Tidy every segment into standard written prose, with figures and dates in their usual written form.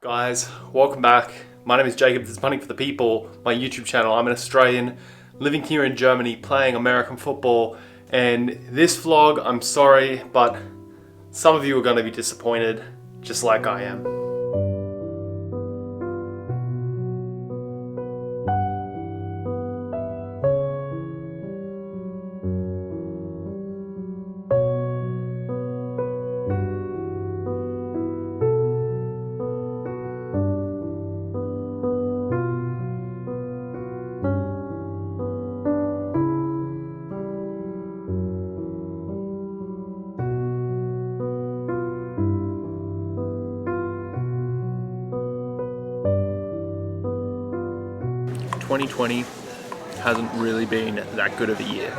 Guys, welcome back. My name is Jacob, this is Punting for the People, my YouTube channel. I'm an Australian living here in Germany playing American football, and this vlog, I'm sorry, but some of you are going to be disappointed, just like I am. "2020 hasn't really been that good of a year.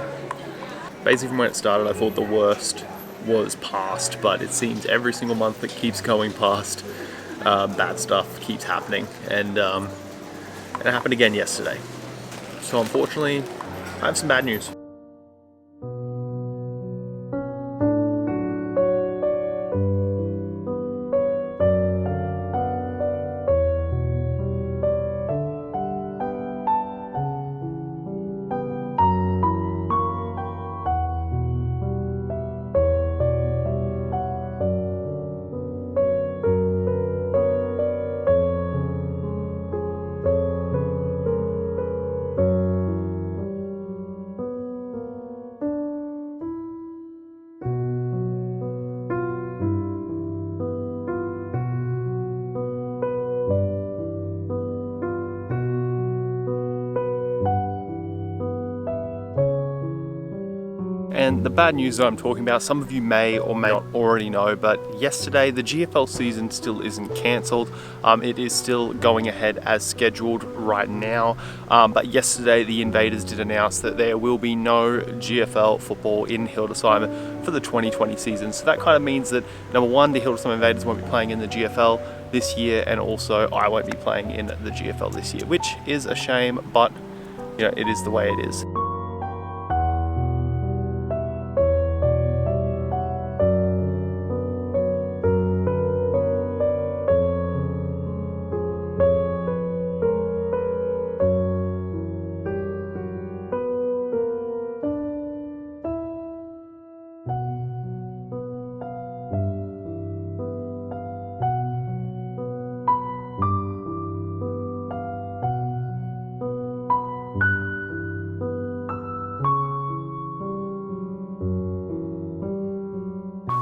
Basically from when it started, I thought the worst was past, but it seems every single month that keeps going past, bad stuff keeps happening, and it happened again yesterday. So unfortunately, I have some bad news. And the bad news that I'm talking about, some of you may or may not already know, but yesterday the GFL season still isn't cancelled. It is still going ahead as scheduled right now. But yesterday the Invaders did announce that there will be no GFL football in Hildesheim for the 2020 season. So that kind of means that, number one, the Hildesheim Invaders won't be playing in the GFL this year, and also I won't be playing in the GFL this year, which is a shame, but you know, it is the way it is.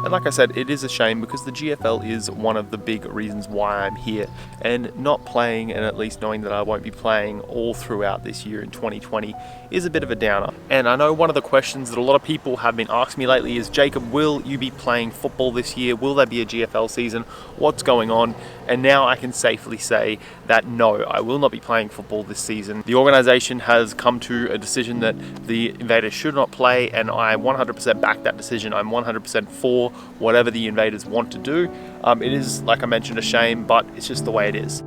And like I said, it is a shame because the GFL is one of the big reasons why I'm here, and not playing, and at least knowing that I won't be playing all throughout this year in 2020 is a bit of a downer. And I know one of the questions that a lot of people have been asking me lately is, Jacob, will you be playing football this year? Will there be a GFL season? What's going on? And now I can safely say that no, I will not be playing football this season. The organisation has come to a decision that the Invaders should not play, and I 100% back that decision. I'm 100% for whatever the Invaders want to do. It is, like I mentioned, a shame, but it's just the way it is.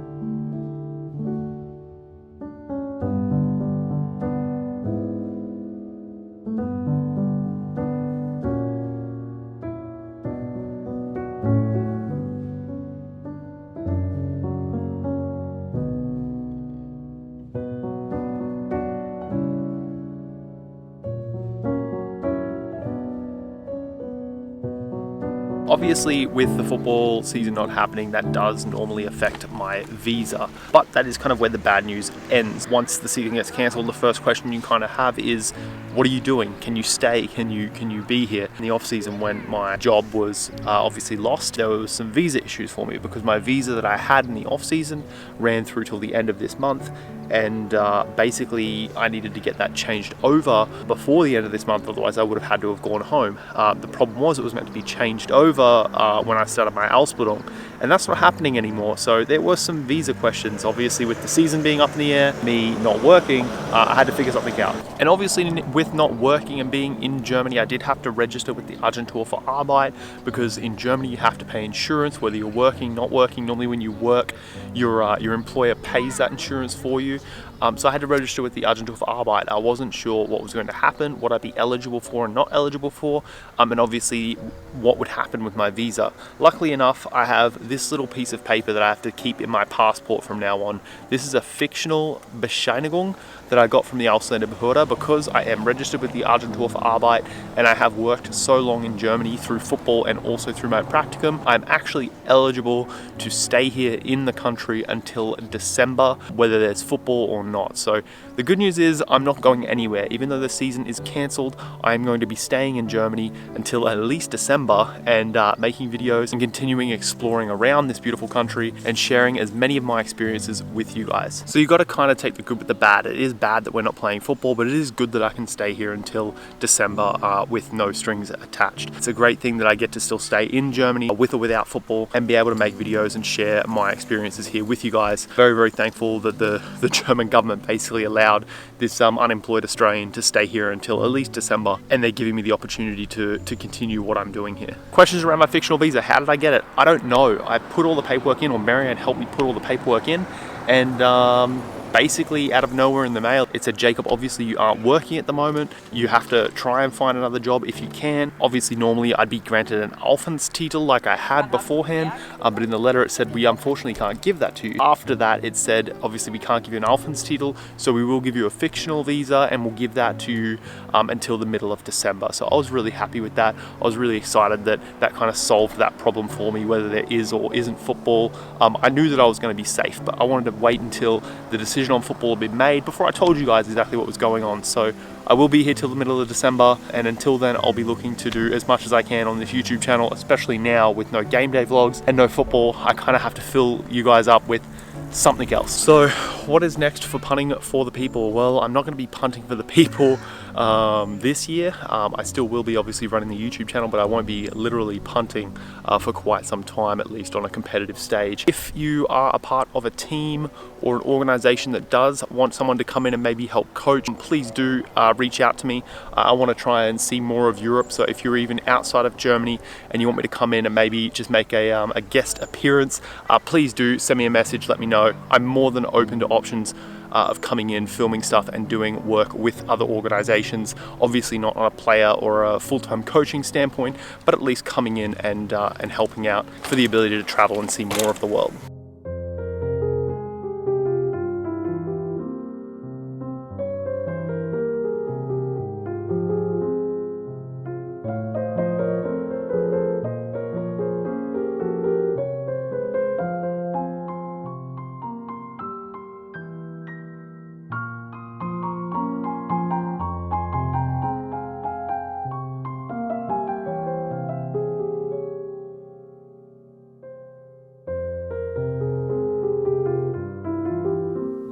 Obviously, with the football season not happening, that does normally affect my visa, but that is kind of where the bad news ends. Once the season gets cancelled, the first question you kind of have is, what are you doing? Can you stay? Can you be here? In the off season, when my job was obviously lost, there was some visa issues for me because my visa that I had in the off season ran through till the end of this month, and basically I needed to get that changed over before the end of this month, otherwise I would have had to have gone home. The problem was it was meant to be changed over when I started my Ausbildung, and that's not happening anymore. So there were some visa questions. Obviously, with the season being up in the air, me not working, I had to figure something out. And obviously with not working and being in Germany, I did have to register with the Agentur für Arbeit, because in Germany you have to pay insurance whether you're working, not working. Normally when you work, your employer pays that insurance for you. So I had to register with the Agentur für Arbeit. I wasn't sure what was going to happen, what I'd be eligible for and not eligible for, and obviously what would happen with my visa. Luckily enough, I have this little piece of paper that I have to keep in my passport from now on. This is a fictional Bescheinigung that I got from the Ausländerbehörde because I am registered with the Agentur für Arbeit and I have worked so long in Germany through football and also through my practicum. I'm actually eligible to stay here in the country until December, whether there's football or not. So the good news is I'm not going anywhere. Even though the season is cancelled, I'm going to be staying in Germany until at least December and making videos and continuing exploring around this beautiful country and sharing as many of my experiences with you guys. So you got to kind of take the good with the bad. It is bad that we're not playing football, but it is good that I can stay here until December with no strings attached. It's a great thing that I get to still stay in Germany with or without football and be able to make videos and share my experiences here with you guys. Very, very thankful that the German government basically allowed this unemployed Australian to stay here until at least December, and they're giving me the opportunity to continue what I'm doing here. Questions around my fictional visa. How did I get it? I don't know. I put all the paperwork in, or Marianne helped me put all the paperwork in, and basically out of nowhere in the mail, it said, Jacob, obviously you aren't working at the moment. You have to try and find another job if you can. Obviously, normally I'd be granted an Aufenthaltstitel like I had beforehand, but in the letter it said, we unfortunately can't give that to you. After that, it said, obviously we can't give you an Aufenthaltstitel, so we will give you a fictional visa and we'll give that to you until the middle of December. So I was really happy with that. I was really excited that that kind of solved that problem for me, whether there is or isn't football. I knew that I was going to be safe, but I wanted to wait until the decision on football had been made before I told you guys exactly what was going on. So I will be here till the middle of December, and until then I'll be looking to do as much as I can on this YouTube channel, especially now with no game day vlogs and no football. I kind of have to fill you guys up with something else. So what is next for punting for the people? Well, I'm not going to be punting for the people this year. I still will be obviously running the YouTube channel, but I won't be literally punting for quite some time, at least on a competitive stage. If you are a part of a team or an organization that does want someone to come in and maybe help coach, please do reach out to me. I want to try and see more of Europe, so if you're even outside of Germany and you want me to come in and maybe just make a guest appearance, please do send me a message, let me know. I'm more than open to options of coming in, filming stuff and doing work with other organizations. Obviously not on a player or a full-time coaching standpoint, but at least coming in and helping out for the ability to travel and see more of the world.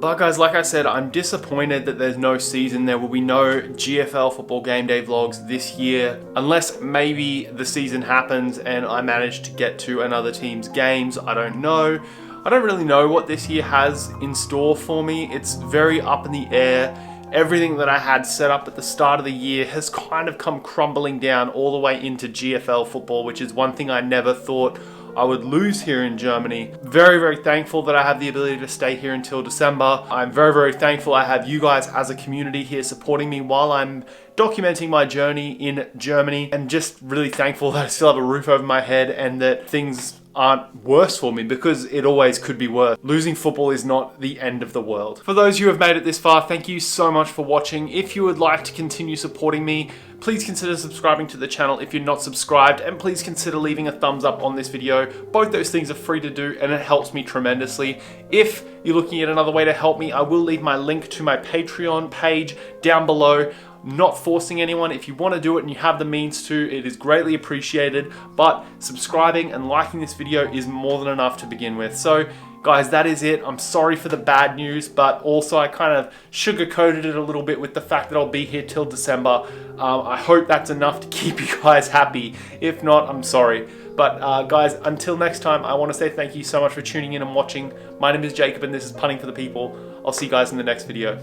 But guys, like I said, I'm disappointed that there's no season. There will be no GFL football game day vlogs this year, unless maybe the season happens and I manage to get to another team's games. I don't know. I don't really know what this year has in store for me. It's very up in the air. Everything that I had set up at the start of the year has kind of come crumbling down all the way into GFL football, which is one thing I never thought I would lose here in Germany. Very, very thankful that I have the ability to stay here until December. I'm very, very thankful I have you guys as a community here supporting me while I'm documenting my journey in Germany, and just really thankful that I still have a roof over my head and that things aren't worse for me, because it always could be worse. Losing football is not the end of the world. For those who have made it this far, thank you so much for watching. If you would like to continue supporting me, please consider subscribing to the channel if you're not subscribed, and please consider leaving a thumbs up on this video. Both those things are free to do and it helps me tremendously. If you're looking at another way to help me, I will leave my link to my Patreon page down below. Not forcing anyone. If you want to do it and you have the means to, it is greatly appreciated, but subscribing and liking this video is more than enough to begin with. So guys, that is it. I'm sorry for the bad news, but also I kind of sugarcoated it a little bit with the fact that I'll be here till December. I hope that's enough to keep you guys happy. If not, I'm sorry. But guys, until next time, I want to say thank you so much for tuning in and watching. My name is Jacob and this is Punting for the People. I'll see you guys in the next video.